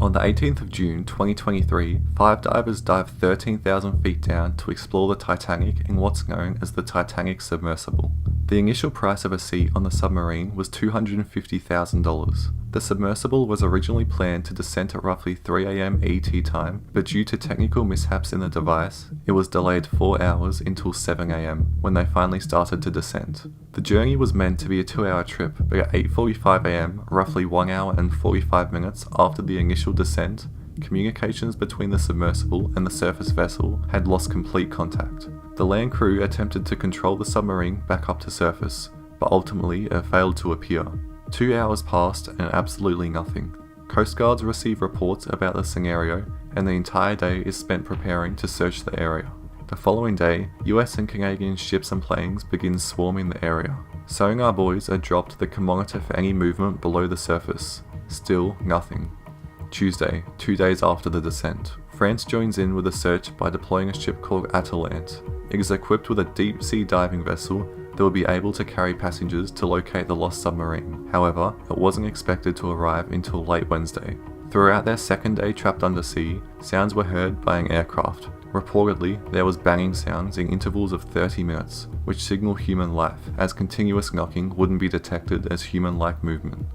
On the 18th of June 2023, 5 divers dived 13,000 feet down to explore the Titanic in what's known as the Titanic submersible. The initial price of a seat on the submarine was $250,000. The submersible was originally planned to descend at roughly 3 AM ET time, but due to technical mishaps in the device, it was delayed 4 hours until 7 AM when they finally started to descend. The journey was meant to be a 2-hour trip, but at 8:45 AM, roughly 1 hour and 45 minutes after the initial descent, communications between the submersible and the surface vessel had lost complete contact. The land crew attempted to control the submarine back up to surface, but ultimately it failed to appear. 2 hours passed and absolutely nothing. Coast Guards receive reports about the scenario, and the entire day is spent preparing to search the area. The following day, US and Canadian ships and planes begin swarming the area. Sonar buoys are dropped that can monitor for any movement below the surface. Still nothing. Tuesday, 2 days after the descent, France joins in with the search by deploying a ship called Atalante. It is equipped with a deep-sea diving vessel that will be able to carry passengers to locate the lost submarine. However, it wasn't expected to arrive until late Wednesday. Throughout their second day trapped under sea, sounds were heard by an aircraft. Reportedly, there was banging sounds in intervals of 30 minutes, which signal human life, as continuous knocking wouldn't be detected as human-like movement.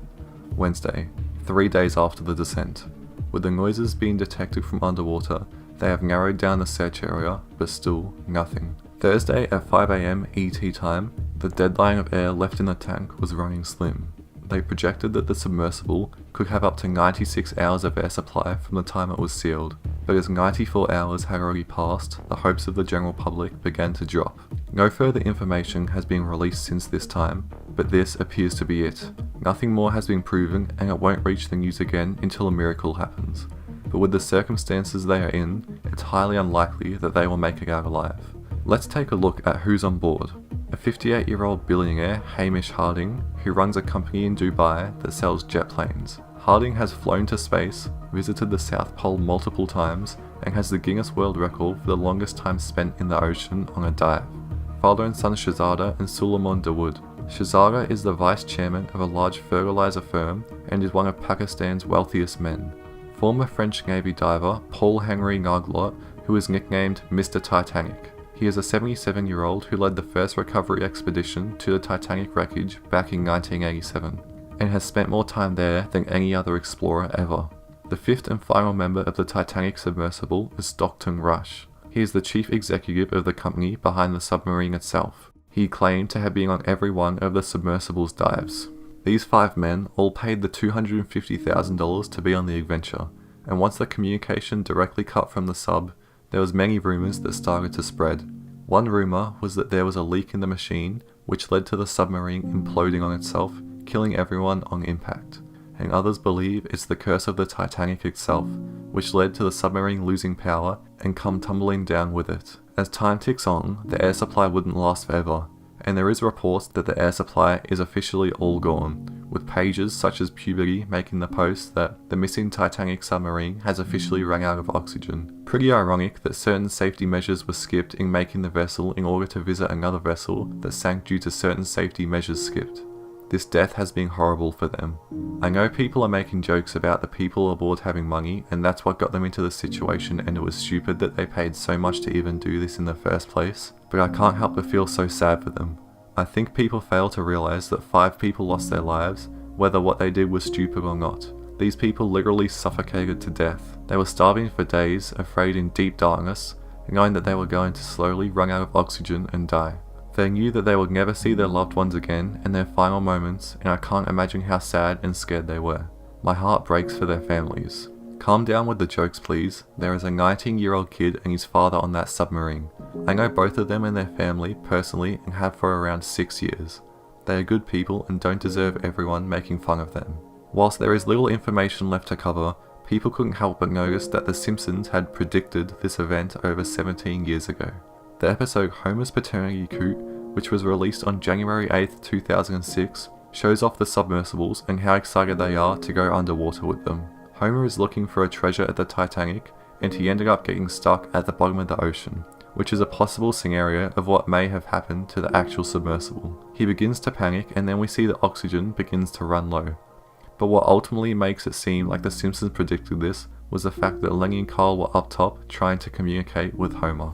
Wednesday, 3 days after the descent. With the noises being detected from underwater, they have narrowed down the search area, but still nothing. Thursday at 5 AM ET time, the deadline of air left in the tank was running slim. They projected that the submersible could have up to 96 hours of air supply from the time it was sealed, but as 94 hours had already passed, the hopes of the general public began to drop. No further information has been released since this time, but this appears to be it. Nothing more has been proven, and it won't reach the news again until a miracle happens. But with the circumstances they are in, it's highly unlikely that they will make it out alive. Let's take a look at who's on board. A 58-year-old billionaire, Hamish Harding, who runs a company in Dubai that sells jet planes. Harding has flown to space, visited the South Pole multiple times, and has the Guinness World Record for the longest time spent in the ocean on a dive. Father and son Shahzada and Suleiman Dawood. Shahzada is the vice chairman of a large fertilizer firm and is one of Pakistan's wealthiest men. Former French Navy diver Paul-Henri Narglot, who is nicknamed Mr. Titanic. He is a 77-year-old who led the first recovery expedition to the Titanic wreckage back in 1987, and has spent more time there than any other explorer ever. The fifth and final member of the Titanic submersible is Stockton Rush. He is the chief executive of the company behind the submarine itself. He claimed to have been on every one of the submersible's dives. These 5 men all paid the $250,000 to be on the adventure, and once the communication directly cut from the sub, there was many rumours that started to spread. One rumour was that there was a leak in the machine, which led to the submarine imploding on itself, killing everyone on impact. And others believe it's the curse of the Titanic itself, which led to the submarine losing power and come tumbling down with it. As time ticks on, the air supply wouldn't last forever, and there is reports that the air supply is officially all gone, with pages such as Puberty making the post that the missing Titanic submarine has officially run out of oxygen. Pretty ironic that certain safety measures were skipped in making the vessel in order to visit another vessel that sank due to certain safety measures skipped. This death has been horrible for them. I know people are making jokes about the people aboard having money, and that's what got them into this situation, and it was stupid that they paid so much to even do this in the first place, but I can't help but feel so sad for them. I think people fail to realise that 5 people lost their lives, whether what they did was stupid or not. These people literally suffocated to death. They were starving for days, afraid in deep darkness, knowing that they were going to slowly run out of oxygen and die. They knew that they would never see their loved ones again in their final moments, and I can't imagine how sad and scared they were. My heart breaks for their families. Calm down with the jokes, please. There is a 19-year-old kid and his father on that submarine. I know both of them and their family personally and have for around 6 years. They are good people and don't deserve everyone making fun of them. Whilst there is little information left to cover, people couldn't help but notice that The Simpsons had predicted this event over 17 years ago. The episode Homer's Paternity Coot, which was released on January 8, 2006, shows off the submersibles and how excited they are to go underwater with them. Homer is looking for a treasure at the Titanic, and he ended up getting stuck at the bottom of the ocean, which is a possible scenario of what may have happened to the actual submersible. He begins to panic, and then we see the oxygen begins to run low. But what ultimately makes it seem like the Simpsons predicted this was the fact that Lenny and Kyle were up top trying to communicate with Homer.